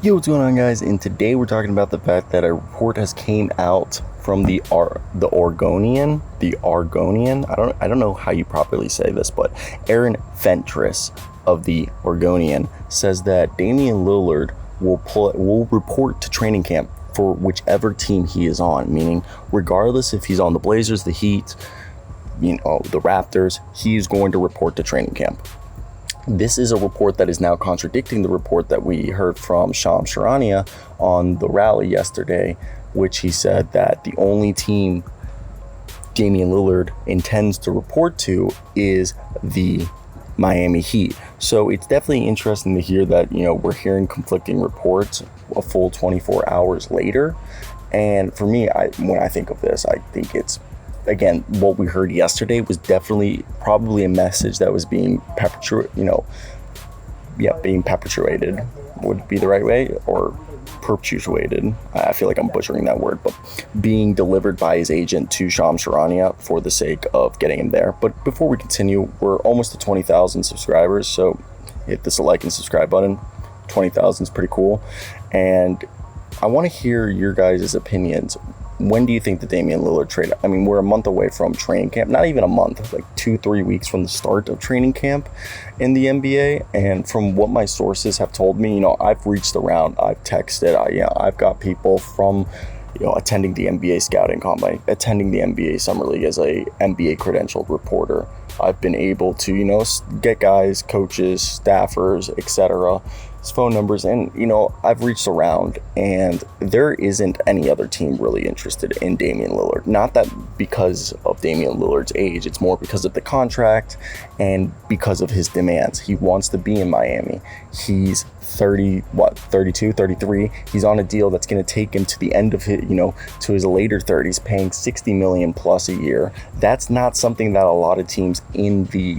Yo, what's going on, guys? And today we're talking about the fact that a report has came out from the Oregonian. I don't know how you properly say this, but Aaron Fentress of the Oregonian says that Damian Lillard will report to training camp for whichever team he is on, meaning regardless if he's on the Blazers, the Heat, the Raptors, he's going to report to training camp. This is a report that is now contradicting the report that we heard from Shams Charania on the rally yesterday, which he said that the only team Damian Lillard intends to report to is the Miami Heat. So it's definitely interesting to hear that, we're hearing conflicting reports a full 24 hours later. And for me, when I think of this, I think it's, again, what we heard yesterday was definitely probably a message that was being perpetuated would be the right way, or perpetuated. I feel like I'm butchering that word, but being delivered by his agent to Shams Charania for the sake of getting him there. But before we continue, we're almost to 20,000 subscribers, so hit this like and subscribe button. 20,000 is pretty cool, and I want to hear your guys' opinions. When do you think the Damian Lillard trade? I mean, we're a month away from training camp. Not even a month, like 2-3 weeks from the start of training camp in the NBA. And from what my sources have told me, I've reached around, I've texted, I've got people from, attending the NBA scouting combine, attending the NBA Summer League as a NBA credentialed reporter. I've been able to, get guys, coaches, staffers, etc., phone numbers, and I've reached around, and there isn't any other team really interested in Damian Lillard. Not that because of Damian Lillard's age, it's more because of the contract and because of his demands. He wants to be in Miami. He's 32, 33. He's on a deal that's going to take him to the end of his, to his later 30s, paying $60 million plus a year. That's not something that a lot of teams in the,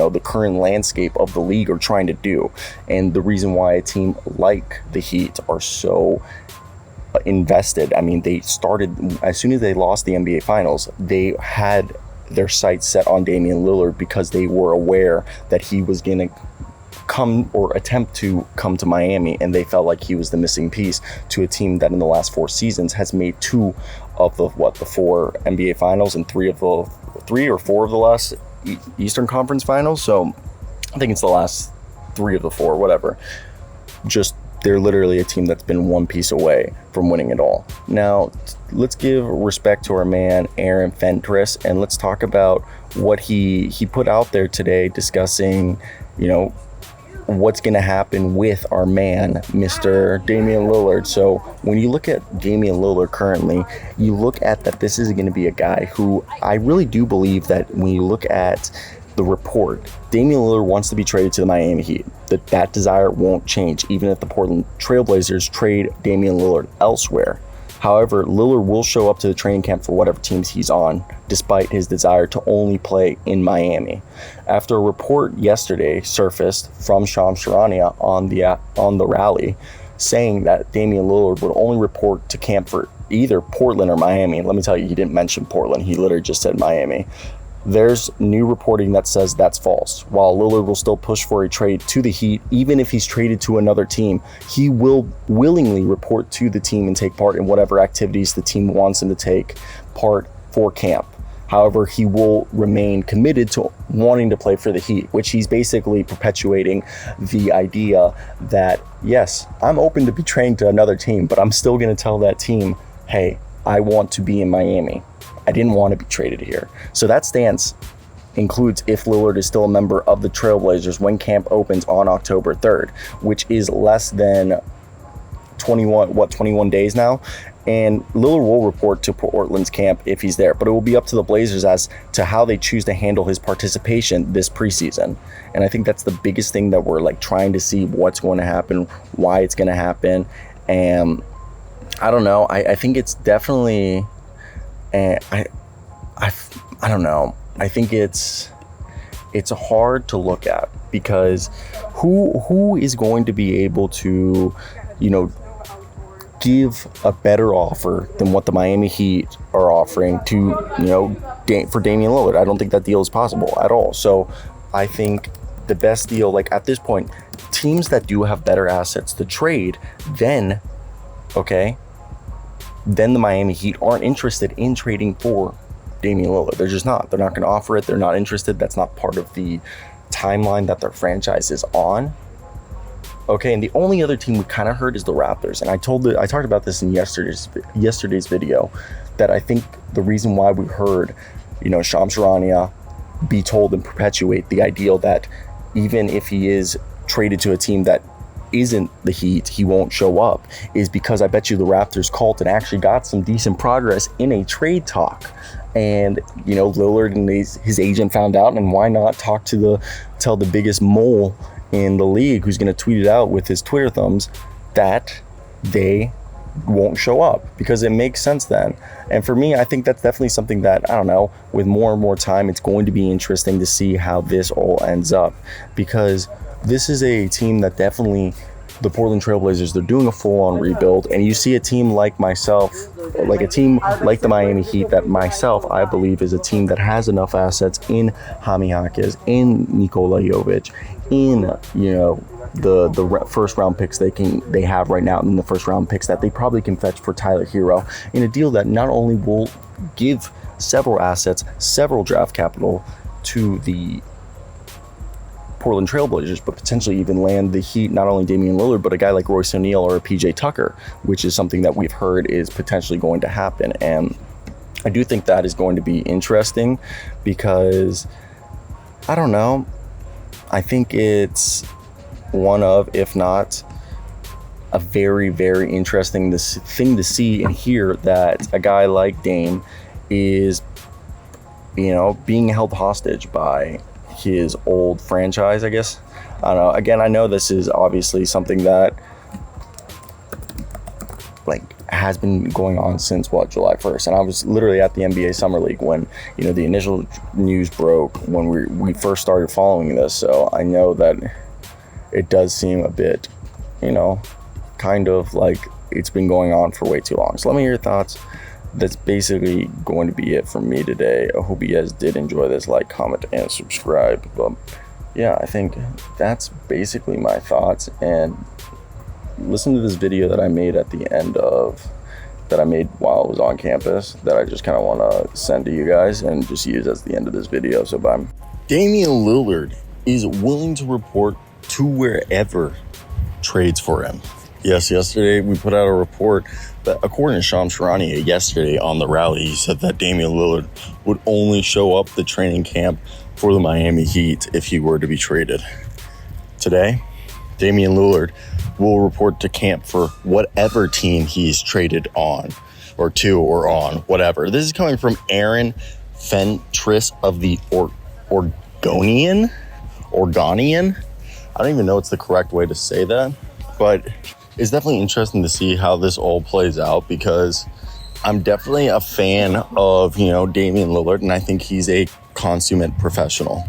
the current landscape of the league are trying to do. And the reason why a team like the Heat are so invested, they started, as soon as they lost the NBA Finals, they had their sights set on Damian Lillard because they were aware that he was going to come or attempt to come to Miami, and they felt like he was the missing piece to a team that in the last 4 seasons has made 2 of the 4 NBA Finals and 3 or 4 of the last Eastern Conference Finals. So I think it's the last 3 of the 4, whatever. Just, they're literally a team that's been 1 piece away from winning it all. Now, let's give respect to our man, Aaron Fentress, and let's talk about what he put out there today discussing, what's going to happen with our man, Mr. Damian Lillard. So when you look at Damian Lillard currently, you look at that this is going to be a guy who I really do believe that when you look at the report, Damian Lillard wants to be traded to the Miami Heat. That desire won't change, even if the Portland Trailblazers trade Damian Lillard elsewhere. However, Lillard will show up to the training camp for whatever teams he's on, despite his desire to only play in Miami. After a report yesterday surfaced from Shams Charania on the rally, saying that Damian Lillard would only report to camp for either Portland or Miami. Let me tell you, he didn't mention Portland. He literally just said Miami. There's new reporting that says that's false. While Lillard will still push for a trade to the Heat, even if he's traded to another team, he will willingly report to the team and take part in whatever activities the team wants him to take part for camp. However, he will remain committed to wanting to play for the Heat, which he's basically perpetuating the idea that, yes, I'm open to be traded to another team, but I'm still going to tell that team, hey, I want to be in Miami. I didn't want to be traded here. So that stance includes if Lillard is still a member of the Trailblazers when camp opens on October 3rd, which is less than 21 days now. And Lillard will report to Portland's camp if he's there, but it will be up to the Blazers as to how they choose to handle his participation this preseason. And I think that's the biggest thing that we're trying to see what's going to happen, why it's going to happen. And I don't know. I think it's definitely... And I don't know. I think it's hard to look at because who is going to be able to, give a better offer than what the Miami Heat are offering to, for Damian Lillard? I don't think that deal is possible at all. So I think the best deal, like at this point, teams that do have better assets to trade, then the Miami Heat aren't interested in trading for Damian Lillard. They're just not. They're not going to offer it. They're not interested. That's not part of the timeline that their franchise is on. Okay, and the only other team we kind of heard is the Raptors. And I talked about this in yesterday's video, that I think the reason why we heard, Shams Charania be told and perpetuate the ideal that even if he is traded to a team that isn't the Heat, he won't show up, is because I bet you the Raptors called and actually got some decent progress in a trade talk. And Lillard and his agent found out, and why not tell the biggest mole in the league, who's going to tweet it out with his Twitter thumbs, that they won't show up, because it makes sense then. And for me, I think that's definitely something that, I don't know, with more and more time, it's going to be interesting to see how this all ends up, because this is a team that definitely, the Portland Trailblazers, they're doing a full-on rebuild, and you see a team like myself, like a team like the Miami Heat, that myself, I believe, is a team that has enough assets in Jaime Jaquez, in Nikola Jovic, in, the first round picks they have right now, and the first round picks that they probably can fetch for Tyler Hero, in a deal that not only will give several assets, several draft capital to the Portland Trailblazers, but potentially even land the Heat not only Damian Lillard, but a guy like Royce O'Neal or a PJ Tucker, which is something that we've heard is potentially going to happen. And I do think that is going to be interesting, because I don't know, I think it's one of, if not a very, very interesting thing to see and hear, that a guy like Dame is, being held hostage by his old franchise, I guess. I don't know. Again, I know this is obviously something that has been going on since July 1st. And I was literally at the NBA Summer League when, the initial news broke, when we first started following this. So I know that it does seem a bit, kind of like it's been going on for way too long. So let me hear your thoughts. That's basically going to be it from me today. I hope you guys did enjoy this. Like, comment, and subscribe. But yeah, I think that's basically my thoughts. And listen to this video that I made that I made while I was on campus, that I just kind of want to send to you guys and just use as the end of this video. So bye. Damian Lillard is willing to report to wherever trades for him. Yes, yesterday we put out a report that, according to Shams Charania yesterday on the rally, he said that Damian Lillard would only show up the training camp for the Miami Heat if he were to be traded. Today, Damian Lillard will report to camp for whatever team he's traded on, or to, or on, whatever. This is coming from Aaron Fentress of the Oregonian. I don't even know it's the correct way to say that, but it's definitely interesting to see how this all plays out, because I'm definitely a fan of, Damian Lillard, and I think he's a consummate professional.